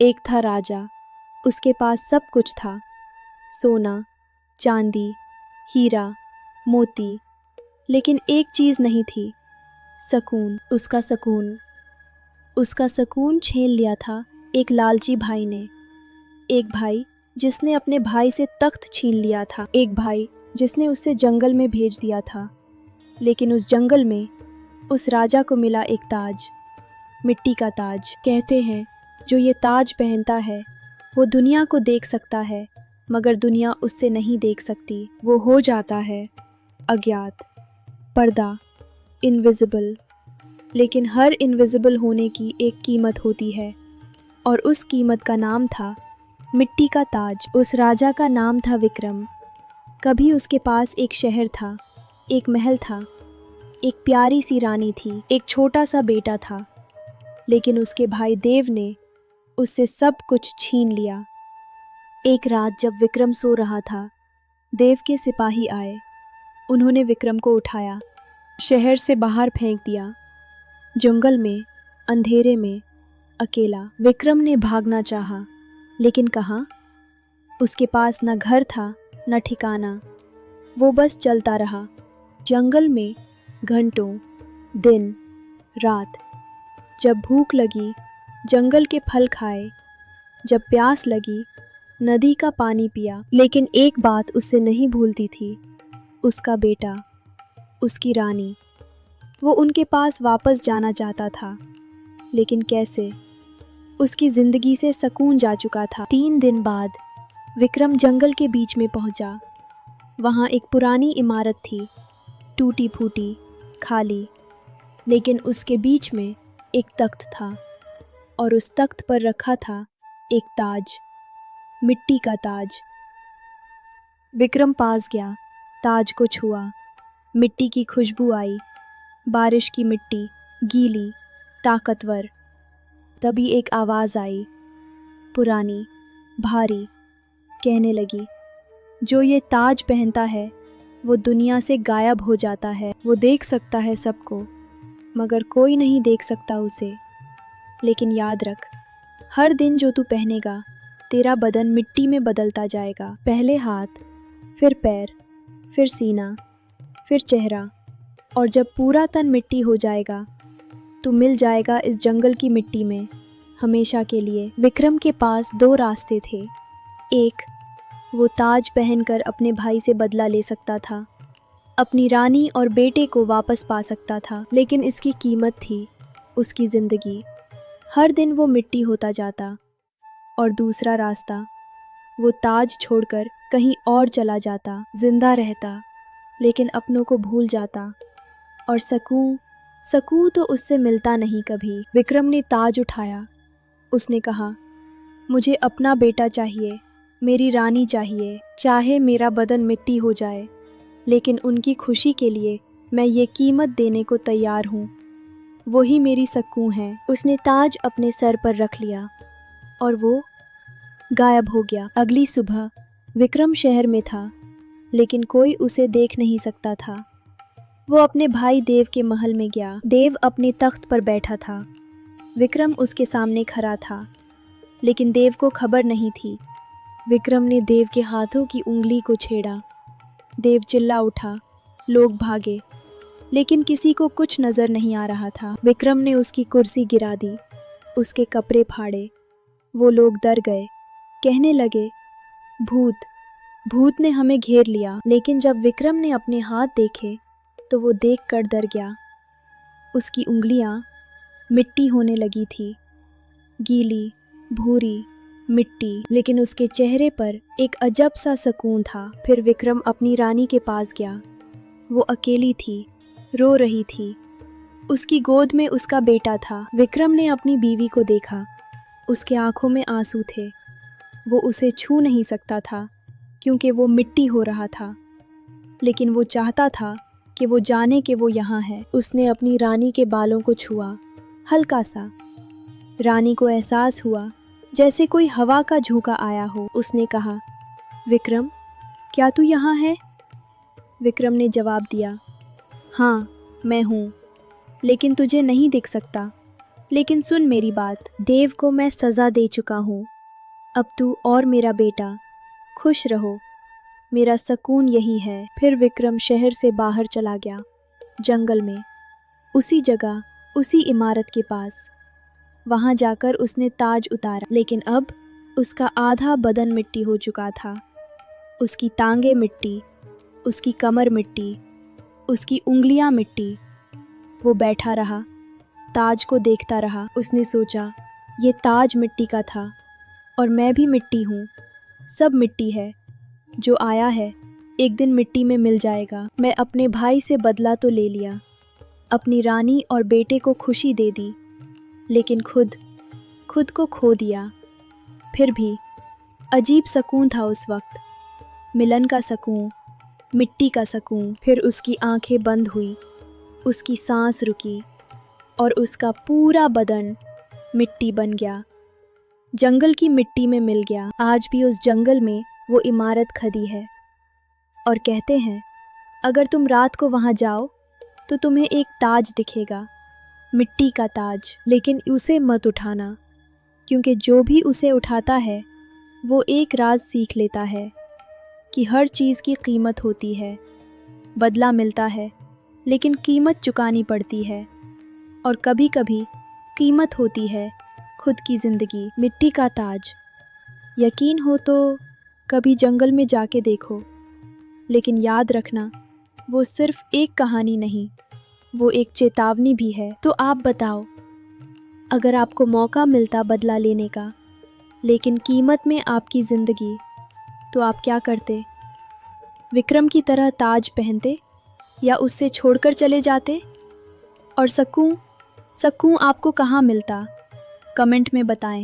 एक था राजा, उसके पास सब कुछ था, सोना, चांदी, हीरा, मोती, लेकिन एक चीज़ नहीं थी, सकून। उसका सकून छीन लिया था एक लालची भाई ने। एक भाई जिसने अपने भाई से तख्त छीन लिया था, एक भाई जिसने उससे जंगल में भेज दिया था। लेकिन उस जंगल में उस राजा को मिला एक ताज, मिट्टी का ताज। कहते हैं जो ये ताज पहनता है वो दुनिया को देख सकता है, मगर दुनिया उससे नहीं देख सकती। वो हो जाता है अज्ञात, पर्दा, इनविजिबल। लेकिन हर इनविजिबल होने की एक कीमत होती है, और उस कीमत का नाम था मिट्टी का ताज। उस राजा का नाम था विक्रम। कभी उसके पास एक शहर था, एक महल था, एक प्यारी सी रानी थी, एक छोटा सा बेटा था। लेकिन उसके भाई देव ने उससे सब कुछ छीन लिया। एक रात जब विक्रम सो रहा था, देव के सिपाही आए। उन्होंने विक्रम को उठाया, शहर से बाहर फेंक दिया, जंगल में, अंधेरे में, अकेला। विक्रम ने भागना चाहा, लेकिन कहाँ? उसके पास न घर था न ठिकाना। वो बस चलता रहा, जंगल में, घंटों, दिन, रात। जब भूख लगी, जंगल के फल खाए, जब प्यास लगी, नदी का पानी पिया। लेकिन एक बात उससे नहीं भूलती थी, उसका बेटा, उसकी रानी। वो उनके पास वापस जाना चाहता था, लेकिन कैसे? उसकी जिंदगी से सकून जा चुका था। 3 दिन बाद विक्रम जंगल के बीच में पहुंचा। वहाँ एक पुरानी इमारत थी, टूटी फूटी, खाली। लेकिन उसके बीच में एक तख्त था, और उस तख्त पर रखा था एक ताज, मिट्टी का ताज। विक्रम पास गया, ताज को छुआ, मिट्टी की खुशबू आई, बारिश की मिट्टी, गीली, ताकतवर। तभी एक आवाज़ आई, पुरानी, भारी, कहने लगी, जो ये ताज पहनता है वो दुनिया से गायब हो जाता है। वो देख सकता है सबको, मगर कोई नहीं देख सकता उसे। लेकिन याद रख, हर दिन जो तू पहनेगा, तेरा बदन मिट्टी में बदलता जाएगा। पहले हाथ, फिर पैर, फिर सीना, फिर चेहरा, और जब पूरा तन मिट्टी हो जाएगा तो मिल जाएगा इस जंगल की मिट्टी में हमेशा के लिए। विक्रम के पास 2 रास्ते थे। एक, वो ताज पहनकर अपने भाई से बदला ले सकता था, अपनी रानी और बेटे को वापस पा सकता था। लेकिन इसकी कीमत थी उसकी ज़िंदगी। हर दिन वो मिट्टी होता जाता। और दूसरा रास्ता, वो ताज छोड़कर कहीं और चला जाता, जिंदा रहता, लेकिन अपनों को भूल जाता, और सकून तो उससे मिलता नहीं कभी। विक्रम ने ताज उठाया। उसने कहा, मुझे अपना बेटा चाहिए, मेरी रानी चाहिए, चाहे मेरा बदन मिट्टी हो जाए, लेकिन उनकी खुशी के लिए मैं ये कीमत देने को तैयार हूँ। वही मेरी सकून है। उसने ताज अपने सर पर रख लिया और वो गायब हो गया। अगली सुबह विक्रम शहर में था, लेकिन कोई उसे देख नहीं सकता था। वो अपने भाई देव के महल में गया। देव अपने तख्त पर बैठा था। विक्रम उसके सामने खड़ा था, लेकिन देव को खबर नहीं थी। विक्रम ने देव के हाथों की उंगली को छेड़ा। देव चिल्ला उठा, लोग भागे, लेकिन किसी को कुछ नजर नहीं आ रहा था। विक्रम ने उसकी कुर्सी गिरा दी, उसके कपड़े फाड़े। वो लोग डर गए, कहने लगे, भूत ने हमें घेर लिया। लेकिन जब विक्रम ने अपने हाथ देखे तो वो देखकर डर गया। उसकी उंगलियां मिट्टी होने लगी थी, गीली, भूरी, मिट्टी। लेकिन उसके चेहरे पर एक अजब सा सुकून था। फिर विक्रम अपनी रानी के पास गया। वो अकेली थी, रो रही थी। उसकी गोद में उसका बेटा था। विक्रम ने अपनी बीवी को देखा, उसके आंखों में आंसू थे। वो उसे छू नहीं सकता था क्योंकि वो मिट्टी हो रहा था, लेकिन वो चाहता था कि वो जाने कि वो यहाँ है। उसने अपनी रानी के बालों को छुआ, हल्का सा। रानी को एहसास हुआ जैसे कोई हवा का झोंका आया हो। उसने कहा, विक्रम, क्या तू यहाँ है? विक्रम ने जवाब दिया, हाँ मैं हूँ, लेकिन तुझे नहीं दिख सकता लेकिन सुन मेरी बात, देव को मैं सज़ा दे चुका हूँ। अब तू और मेरा बेटा खुश रहो, मेरा सुकून यही है। फिर विक्रम शहर से बाहर चला गया, जंगल में, उसी जगह, उसी इमारत के पास। वहाँ जाकर उसने ताज उतारा, लेकिन अब उसका आधा बदन मिट्टी हो चुका था। उसकी टांगें मिट्टी, उसकी कमर मिट्टी, उसकी उंगलियां मिट्टी। वो बैठा रहा, ताज को देखता रहा। उसने सोचा, ये ताज मिट्टी का था और मैं भी मिट्टी हूँ। सब मिट्टी है, जो आया है एक दिन मिट्टी में मिल जाएगा। मैं अपने भाई से बदला तो ले लिया, अपनी रानी और बेटे को खुशी दे दी, लेकिन खुद को खो दिया। फिर भी अजीब सुकून था उस वक्त, मिलन का सुकून, मिट्टी का सुकून। फिर उसकी आंखें बंद हुई, उसकी सांस रुकी और उसका पूरा बदन मिट्टी बन गया, जंगल की मिट्टी में मिल गया। आज भी उस जंगल में वो इमारत खड़ी है और कहते हैं, अगर तुम रात को वहाँ जाओ तो तुम्हें एक ताज दिखेगा, मिट्टी का ताज। लेकिन उसे मत उठाना, क्योंकि जो भी उसे उठाता है वो एक राज सीख लेता है कि हर चीज़ की कीमत होती है, बदला मिलता है, लेकिन कीमत चुकानी पड़ती है। और कभी कभी कीमत होती है खुद की ज़िंदगी। मिट्टी का ताज, यकीन हो तो कभी जंगल में जाके देखो, लेकिन याद रखना, वो सिर्फ एक कहानी नहीं, वो एक चेतावनी भी है। तो आप बताओ, अगर आपको मौका मिलता बदला लेने का, लेकिन कीमत में आपकी ज़िंदगी, तो आप क्या करते? विक्रम की तरह ताज पहनते या उससे छोड़कर चले जाते? और सुकून आपको कहाँ मिलता? कमेंट में बताएं।